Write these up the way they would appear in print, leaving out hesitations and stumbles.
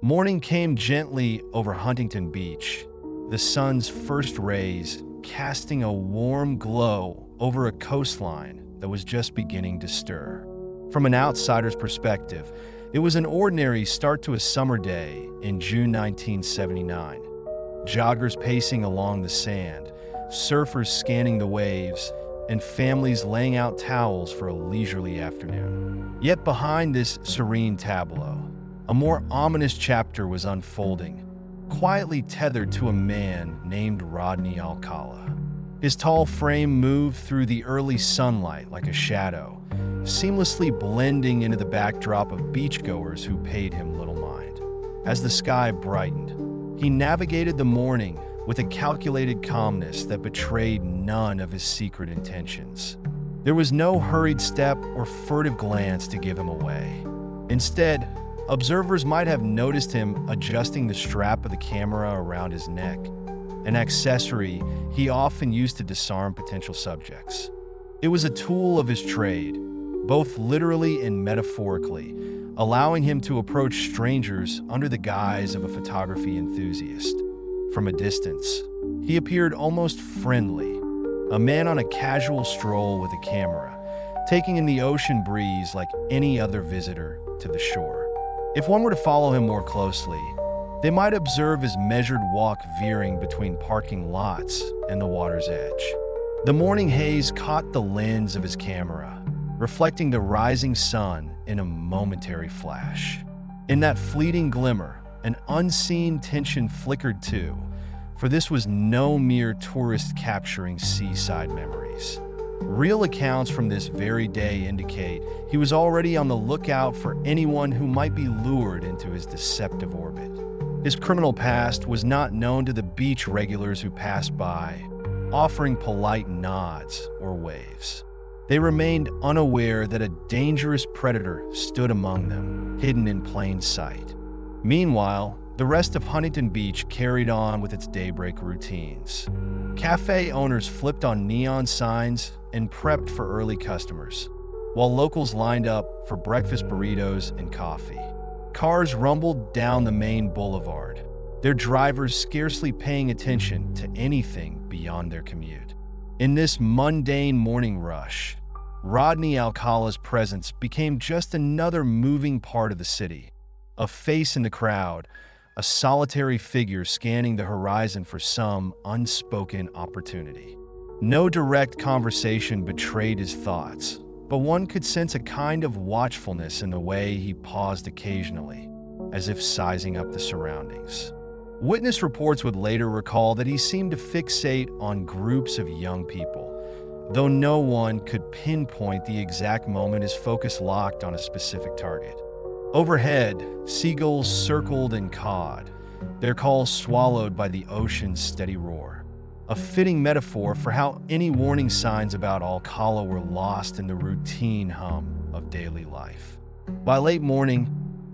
Morning came gently over Huntington Beach, the sun's first rays casting a warm glow over a coastline that was just beginning to stir. From an outsider's perspective, it was an ordinary start to a summer day in June 1979. Joggers pacing along the sand, surfers scanning the waves, and families laying out towels for a leisurely afternoon. Yet behind this serene tableau, a more ominous chapter was unfolding, quietly tethered to a man named Rodney Alcala. His tall frame moved through the early sunlight like a shadow, seamlessly blending into the backdrop of beachgoers who paid him little mind. As the sky brightened, he navigated the morning with a calculated calmness that betrayed none of his secret intentions. There was no hurried step or furtive glance to give him away. Instead, observers might have noticed him adjusting the strap of the camera around his neck, an accessory he often used to disarm potential subjects. It was a tool of his trade, both literally and metaphorically, allowing him to approach strangers under the guise of a photography enthusiast. From a distance, he appeared almost friendly, a man on a casual stroll with a camera, taking in the ocean breeze like any other visitor to the shore. If one were to follow him more closely, they might observe his measured walk veering between parking lots and the water's edge. The morning haze caught the lens of his camera, reflecting the rising sun in a momentary flash. In that fleeting glimmer, an unseen tension flickered too, for this was no mere tourist capturing seaside memories. Real accounts from this very day indicate he was already on the lookout for anyone who might be lured into his deceptive orbit. His criminal past was not known to the beach regulars who passed by, offering polite nods or waves. They remained unaware that a dangerous predator stood among them, hidden in plain sight. Meanwhile, the rest of Huntington Beach carried on with its daybreak routines. Cafe owners flipped on neon signs and prepped for early customers, while locals lined up for breakfast burritos and coffee. Cars rumbled down the main boulevard, their drivers scarcely paying attention to anything beyond their commute. In this mundane morning rush, Rodney Alcala's presence became just another moving part of the city, a face in the crowd, a solitary figure scanning the horizon for some unspoken opportunity. No direct conversation betrayed his thoughts, but one could sense a kind of watchfulness in the way he paused occasionally, as if sizing up the surroundings. Witness reports would later recall that he seemed to fixate on groups of young people, though no one could pinpoint the exact moment his focus locked on a specific target. Overhead, seagulls circled and cawed, their calls swallowed by the ocean's steady roar. A fitting metaphor for how any warning signs about Alcala were lost in the routine hum of daily life. By late morning,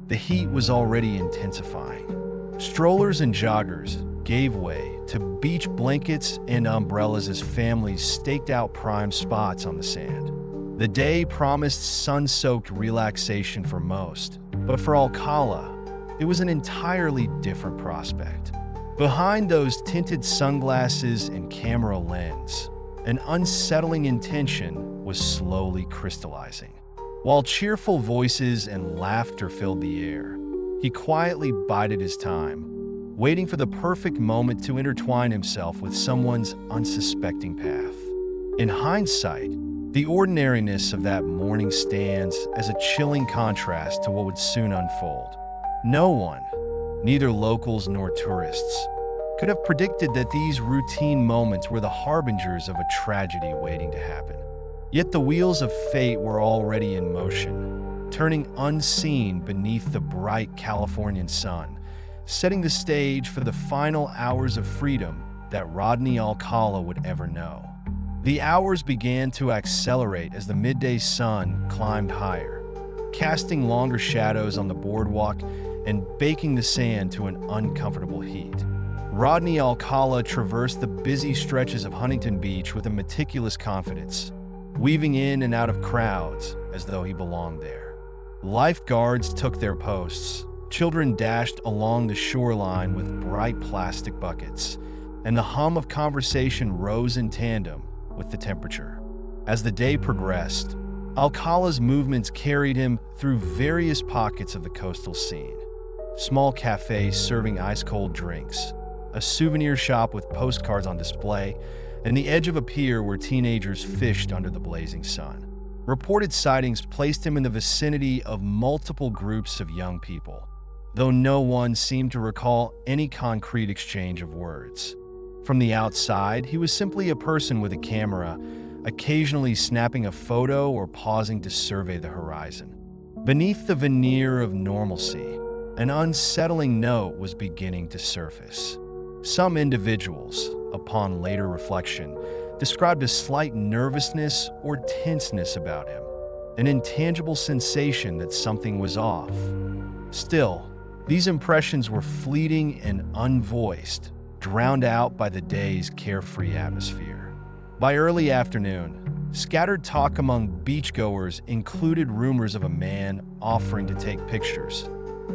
the heat was already intensifying. Strollers and joggers gave way to beach blankets and umbrellas as families staked out prime spots on the sand. The day promised sun-soaked relaxation for most, but for Alcala, it was an entirely different prospect. Behind those tinted sunglasses and camera lens, an unsettling intention was slowly crystallizing. While cheerful voices and laughter filled the air, he quietly bided his time, waiting for the perfect moment to intertwine himself with someone's unsuspecting path. In hindsight, the ordinariness of that morning stands as a chilling contrast to what would soon unfold. No one, neither locals nor tourists, could have predicted that these routine moments were the harbingers of a tragedy waiting to happen. Yet the wheels of fate were already in motion, turning unseen beneath the bright Californian sun, setting the stage for the final hours of freedom that Rodney Alcala would ever know. The hours began to accelerate as the midday sun climbed higher, casting longer shadows on the boardwalk and baking the sand to an uncomfortable heat. Rodney Alcala traversed the busy stretches of Huntington Beach with a meticulous confidence, weaving in and out of crowds as though he belonged there. Lifeguards took their posts, Children dashed along the shoreline with bright plastic buckets, and the hum of conversation rose in tandem with the temperature. As the day progressed, Alcala's movements carried him through various pockets of the coastal scene. Small cafes serving ice-cold drinks, a souvenir shop with postcards on display, and the edge of a pier where teenagers fished under the blazing sun. Reported sightings placed him in the vicinity of multiple groups of young people, though no one seemed to recall any concrete exchange of words. From the outside, he was simply a person with a camera, occasionally snapping a photo or pausing to survey the horizon. Beneath the veneer of normalcy, an unsettling note was beginning to surface. Some individuals, upon later reflection, described a slight nervousness or tenseness about him, an intangible sensation that something was off. Still, these impressions were fleeting and unvoiced, drowned out by the day's carefree atmosphere. By early afternoon, scattered talk among beachgoers included rumors of a man offering to take pictures,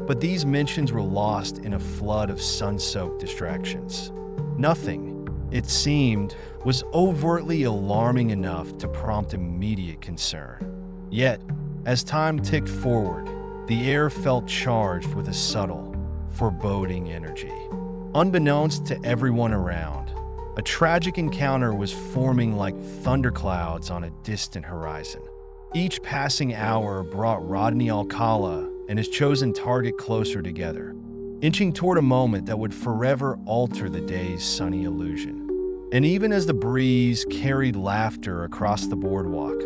but these mentions were lost in a flood of sun-soaked distractions. Nothing, it seemed, was overtly alarming enough to prompt immediate concern. Yet, as time ticked forward, the air felt charged with a subtle, foreboding energy. Unbeknownst to everyone around, a tragic encounter was forming like thunderclouds on a distant horizon. Each passing hour brought Rodney Alcala and his chosen target closer together, inching toward a moment that would forever alter the day's sunny illusion. And even as the breeze carried laughter across the boardwalk,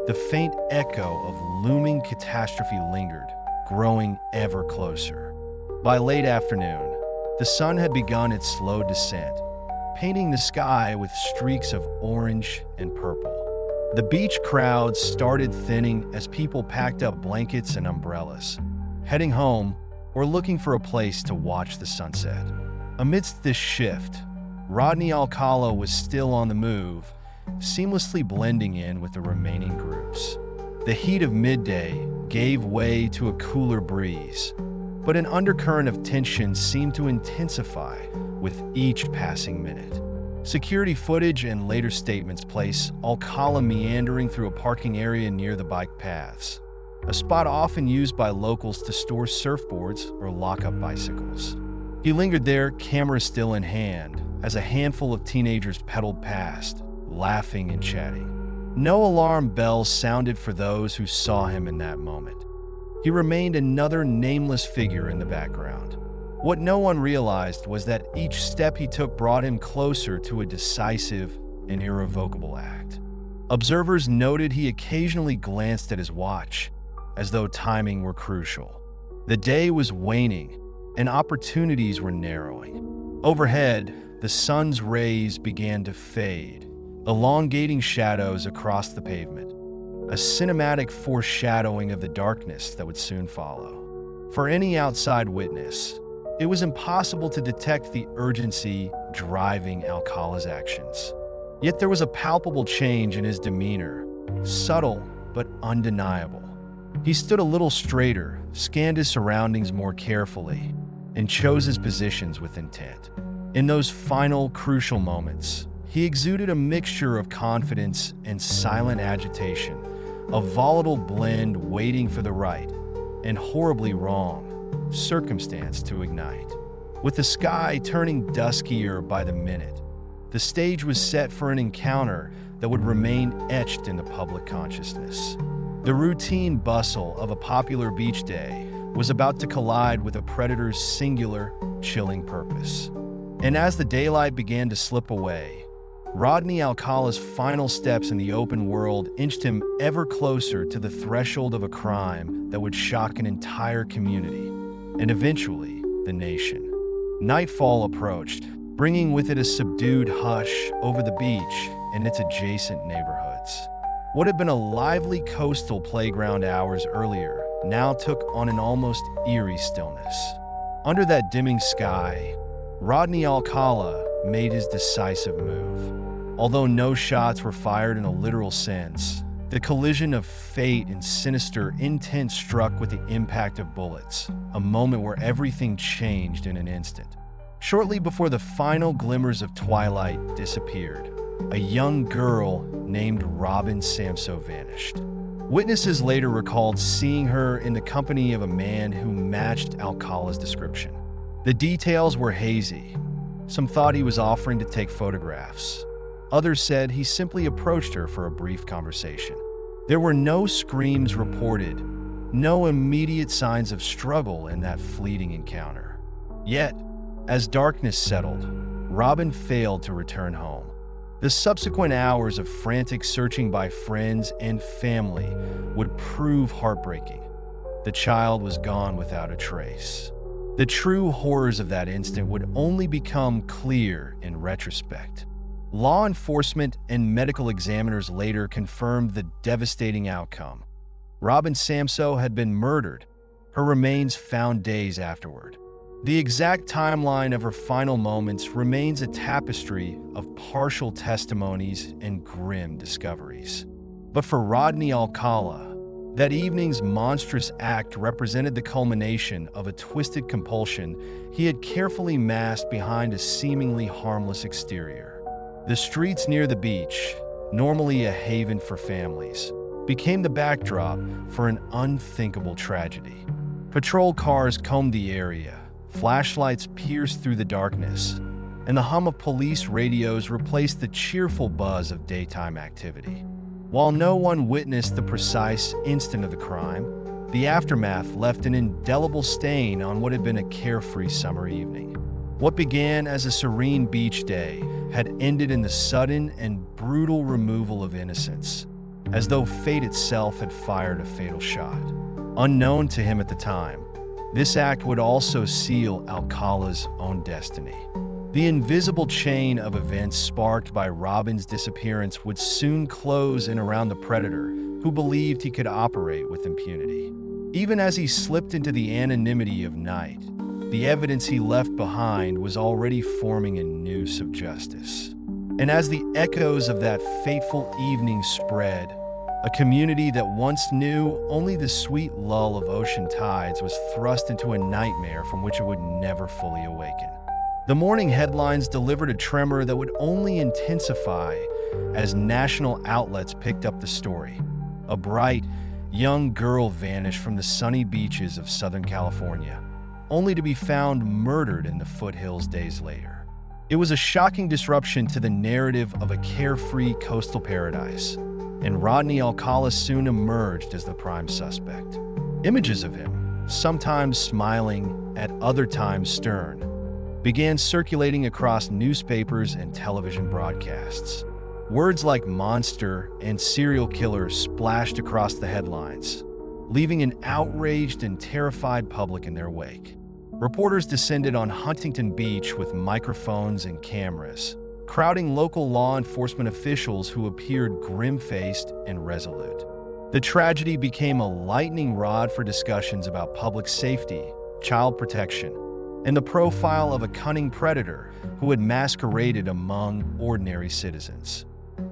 the faint echo of looming catastrophe lingered, growing ever closer. By late afternoon, the sun had begun its slow descent, painting the sky with streaks of orange and purple. The beach crowd started thinning as people packed up blankets and umbrellas, heading home or looking for a place to watch the sunset. Amidst this shift, Rodney Alcala was still on the move, seamlessly blending in with the remaining groups. The heat of midday gave way to a cooler breeze, but an undercurrent of tension seemed to intensify with each passing minute. Security footage and later statements place Alcala meandering through a parking area near the bike paths, a spot often used by locals to store surfboards or lock up bicycles. He lingered there, camera still in hand, as a handful of teenagers pedaled past, laughing and chatting. No alarm bells sounded for those who saw him in that moment. He remained another nameless figure in the background. What no one realized was that each step he took brought him closer to a decisive and irrevocable act. Observers noted he occasionally glanced at his watch, as though timing were crucial. The day was waning, and opportunities were narrowing. Overhead, the sun's rays began to fade, elongating shadows across the pavement, a cinematic foreshadowing of the darkness that would soon follow. For any outside witness, it was impossible to detect the urgency driving Alcala's actions. Yet there was a palpable change in his demeanor, subtle but undeniable. He stood a little straighter, scanned his surroundings more carefully, and chose his positions with intent. In those final, crucial moments, he exuded a mixture of confidence and silent agitation, a volatile blend waiting for the right and horribly wrong circumstance to ignite. With the sky turning duskier by the minute, the stage was set for an encounter that would remain etched in the public consciousness. The routine bustle of a popular beach day was about to collide with a predator's singular, chilling purpose. And as the daylight began to slip away, Rodney Alcala's final steps in the open world inched him ever closer to the threshold of a crime that would shock an entire community, and eventually the nation. Nightfall approached, bringing with it a subdued hush over the beach and its adjacent neighborhoods. What had been a lively coastal playground hours earlier now took on an almost eerie stillness. Under that dimming sky, Rodney Alcala made his decisive move. Although no shots were fired in a literal sense, The collision of fate and sinister intent struck with the impact of bullets, a moment where everything changed in an instant. Shortly before the final glimmers of twilight disappeared, a young girl named Robin Samso vanished. Witnesses later recalled seeing her in the company of a man who matched Alcala's description. The details were hazy. Some thought he was offering to take photographs. Others said he simply approached her for a brief conversation. There were no screams reported, no immediate signs of struggle in that fleeting encounter. Yet, as darkness settled, Robin failed to return home. The subsequent hours of frantic searching by friends and family would prove heartbreaking. The child was gone without a trace. The true horrors of that instant would only become clear in retrospect. Law enforcement and medical examiners later confirmed the devastating outcome. Robin Samso had been murdered, her remains found days afterward. The exact timeline of her final moments remains a tapestry of partial testimonies and grim discoveries. But for Rodney Alcala, that evening's monstrous act represented the culmination of a twisted compulsion he had carefully masked behind a seemingly harmless exterior. The streets near the beach, normally a haven for families, became the backdrop for an unthinkable tragedy. Patrol cars combed the area, flashlights pierced through the darkness, and the hum of police radios replaced the cheerful buzz of daytime activity. While no one witnessed the precise instant of the crime, the aftermath left an indelible stain on what had been a carefree summer evening. What began as a serene beach day had ended in the sudden and brutal removal of innocence, as though fate itself had fired a fatal shot. Unknown to him at the time, this act would also seal Alcala's own destiny. The invisible chain of events sparked by Robin's disappearance would soon close in around the predator who believed he could operate with impunity. Even as he slipped into the anonymity of night, the evidence he left behind was already forming a noose of justice. And as the echoes of that fateful evening spread, a community that once knew only the sweet lull of ocean tides was thrust into a nightmare from which it would never fully awaken. The morning headlines delivered a tremor that would only intensify as national outlets picked up the story. A bright, young girl vanished from the sunny beaches of Southern California, only to be found murdered in the foothills days later. It was a shocking disruption to the narrative of a carefree coastal paradise, and Rodney Alcala soon emerged as the prime suspect. Images of him, sometimes smiling, at other times stern, began circulating across newspapers and television broadcasts. Words like monster and serial killer splashed across the headlines, leaving an outraged and terrified public in their wake. Reporters descended on Huntington Beach with microphones and cameras, crowding local law enforcement officials who appeared grim-faced and resolute. The tragedy became a lightning rod for discussions about public safety, child protection, and the profile of a cunning predator who had masqueraded among ordinary citizens.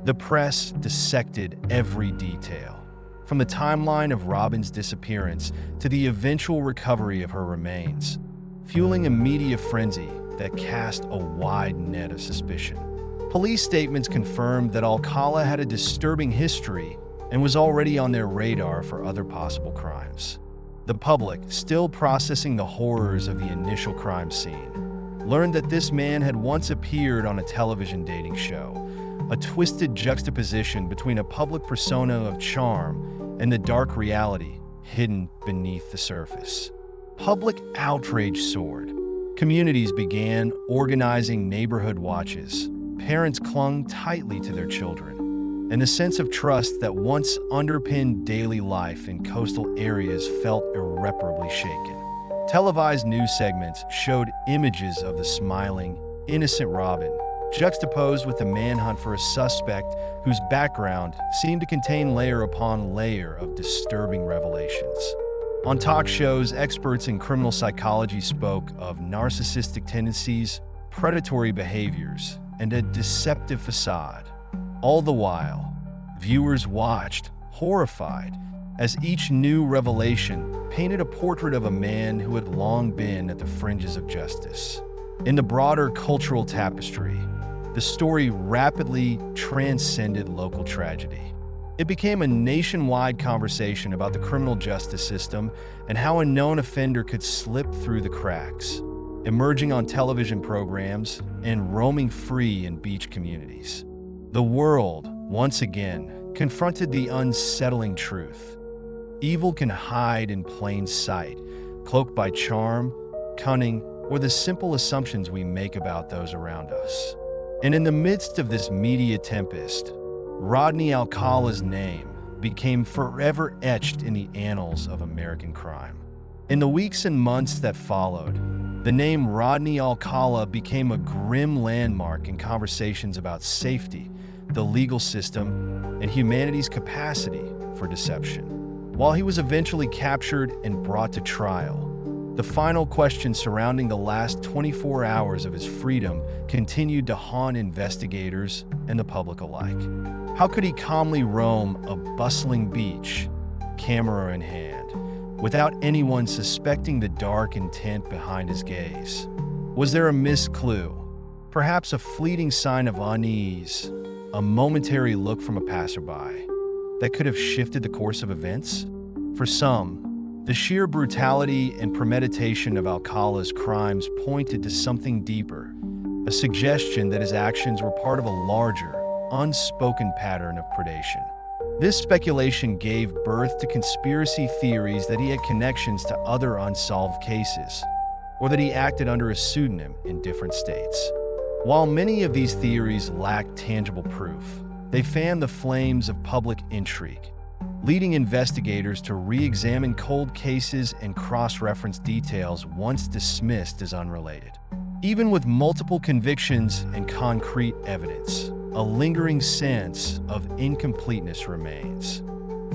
The press dissected every detail, from the timeline of Robin's disappearance to the eventual recovery of her remains, fueling a media frenzy that cast a wide net of suspicion. Police statements confirmed that Alcala had a disturbing history and was already on their radar for other possible crimes. The public, still processing the horrors of the initial crime scene, learned that this man had once appeared on a television dating show, a twisted juxtaposition between a public persona of charm and the dark reality hidden beneath the surface. Public outrage soared. Communities began organizing neighborhood watches. Parents clung tightly to their children, and the sense of trust that once underpinned daily life in coastal areas felt irreparably shaken. Televised news segments showed images of the smiling, innocent Robin, juxtaposed with the manhunt for a suspect whose background seemed to contain layer upon layer of disturbing revelations. On talk shows, experts in criminal psychology spoke of narcissistic tendencies, predatory behaviors, and a deceptive facade. All the while, viewers watched, horrified, as each new revelation painted a portrait of a man who had long been at the fringes of justice. In the broader cultural tapestry, the story rapidly transcended local tragedy. It became a nationwide conversation about the criminal justice system and how a known offender could slip through the cracks, emerging on television programs and roaming free in beach communities. The world, once again, confronted the unsettling truth. Evil can hide in plain sight, cloaked by charm, cunning, or the simple assumptions we make about those around us. And in the midst of this media tempest, Rodney Alcala's name became forever etched in the annals of American crime. In the weeks and months that followed, the name Rodney Alcala became a grim landmark in conversations about safety, the legal system, and humanity's capacity for deception. While he was eventually captured and brought to trial, the final question surrounding the last 24 hours of his freedom continued to haunt investigators and the public alike. How could he calmly roam a bustling beach, camera in hand, without anyone suspecting the dark intent behind his gaze? Was there a missed clue? Perhaps a fleeting sign of unease, a momentary look from a passerby that could have shifted the course of events? For some, the sheer brutality and premeditation of Alcala's crimes pointed to something deeper, a suggestion that his actions were part of a larger, unspoken pattern of predation. This speculation gave birth to conspiracy theories that he had connections to other unsolved cases, or that he acted under a pseudonym in different states. While many of these theories lacked tangible proof, they fanned the flames of public intrigue, leading investigators to re-examine cold cases and cross-reference details once dismissed as unrelated. Even with multiple convictions and concrete evidence, a lingering sense of incompleteness remains.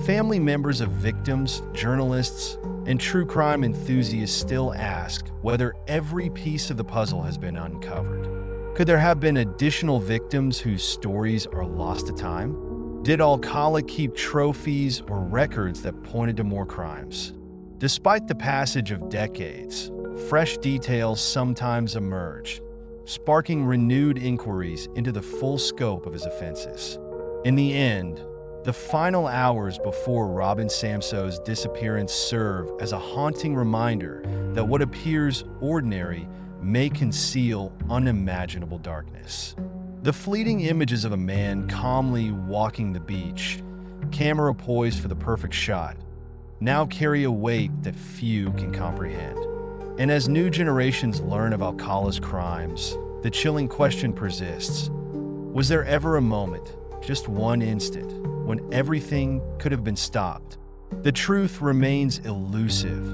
Family members of victims, journalists, and true crime enthusiasts still ask whether every piece of the puzzle has been uncovered. Could there have been additional victims whose stories are lost to time? Did Alcala keep trophies or records that pointed to more crimes? Despite the passage of decades, fresh details sometimes emerged, sparking renewed inquiries into the full scope of his offenses. In the end, the final hours before Robin Samso's disappearance serve as a haunting reminder that what appears ordinary may conceal unimaginable darkness. The fleeting images of a man calmly walking the beach, camera poised for the perfect shot, now carry a weight that few can comprehend. And as new generations learn of Alcala's crimes, the chilling question persists. Was there ever a moment, just one instant, when everything could have been stopped? The truth remains elusive,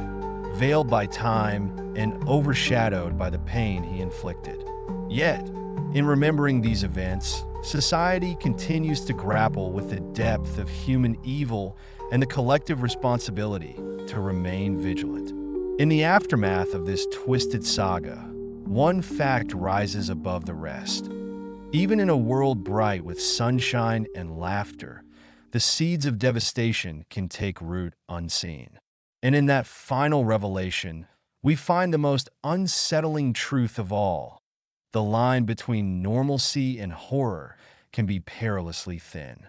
veiled by time and overshadowed by the pain he inflicted. Yet, in remembering these events, society continues to grapple with the depth of human evil and the collective responsibility to remain vigilant. In the aftermath of this twisted saga, one fact rises above the rest. Even in a world bright with sunshine and laughter, the seeds of devastation can take root unseen. And in that final revelation, we find the most unsettling truth of all. The line between normalcy and horror can be perilously thin.